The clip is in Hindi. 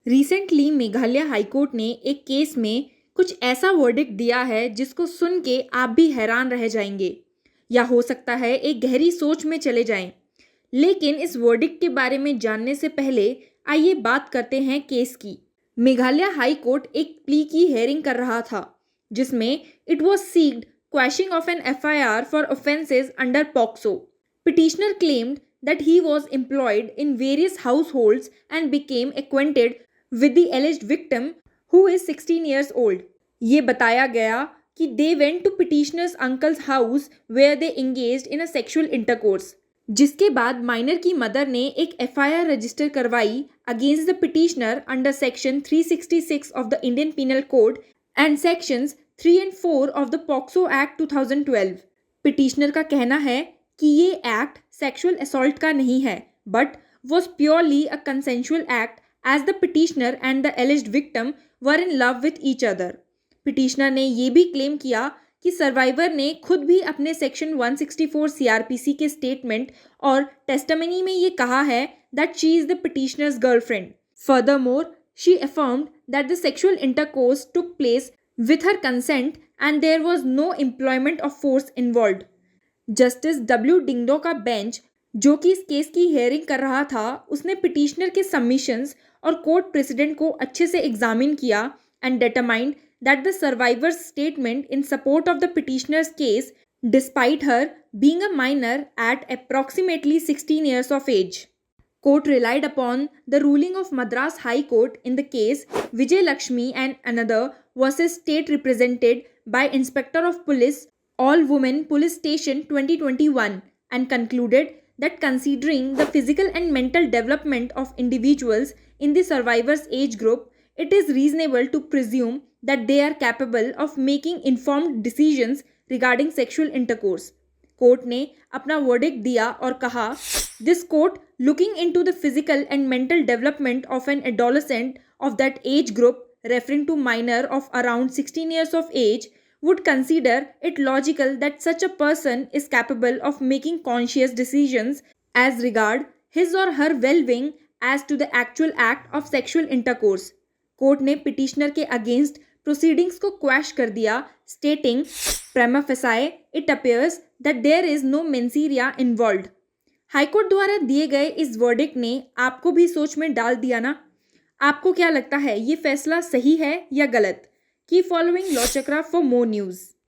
रिसेंटली मेघालय हाईकोर्ट ने एक केस में कुछ ऐसा वर्डिक्ट दिया है जिसको सुन के आप भी हैरान रह जाएंगे या हो सकता है एक गहरी सोच में चले जाएं। लेकिन इस वर्डिक्ट के बारे में जानने से पहले आइए बात करते हैं केस की। मेघालय हाई कोर्ट एक प्ली की हेयरिंग कर रहा था जिसमें it was seeked quashing of an FIR for offences under POCSO. Petitioner claimed that he was employed in various households and became acquainted with the alleged victim who is 16 years old. ये बताया गया कि they went to petitioner's uncle's house where they engaged in a sexual intercourse. जिसके बाद माइनर की मदर ने एक एफआईआर रजिस्टर करवाई against the petitioner under section 366 of the Indian penal code and sections 3 and 4 of the POCSO act 2012. Petitioner का कहना है कि ये एक्ट सेक्सुअल असॉल्ट का नहीं है but was purely a consensual act as the petitioner and the alleged victim were in love with each other. Petitioner ने ये भी क्लेम किया कि सर्वाइवर ने खुद भी अपने सेक्शन 164 सीआरपीसी के स्टेटमेंट और टेस्टामनी में ये कहा है that she is the petitioner's girlfriend. Furthermore she affirmed that the sexual intercourse took place with her consent and there was no employment of force involved. Justice W Diengdoh का बेंच जो कि इस केस की हेयरिंग कर रहा था उसने पिटिशनर के सबमिशंस और कोर्ट प्रेसिडेंट को अच्छे से एग्जामिन किया and determined that the survivor's statement in support of the petitioner's case despite her being a minor at approximately 16 years of age. Court relied upon the ruling of Madras High Court in the case Vijay Lakshmi and another versus state represented by Inspector of Police All Women Police Station 2021 and concluded that considering the physical and mental development of individuals in the survivor's age group, it is reasonable to presume that they are capable of making informed decisions regarding sexual intercourse. Court ने अपना वर्डिक्ट दिया और कहा, This court, looking into the physical and mental development of an adolescent of that age group, referring to minor of around 16 years of age, would consider it logical that such a person is capable of making conscious decisions as regard his or her well-being as to the actual act of sexual intercourse. Court ने पिटिशनर के अगेंस्ट प्रोसीडिंग्स को क्वैश कर दिया, स्टेटिंग prima facie it appears that there is no mens rea involved. High court द्वारा दिए गए इस वर्डिक्ट ने आपको भी सोच में डाल दिया ना? आपको क्या लगता है ये फैसला सही है या गलत? Keep following Law Chakra for more news.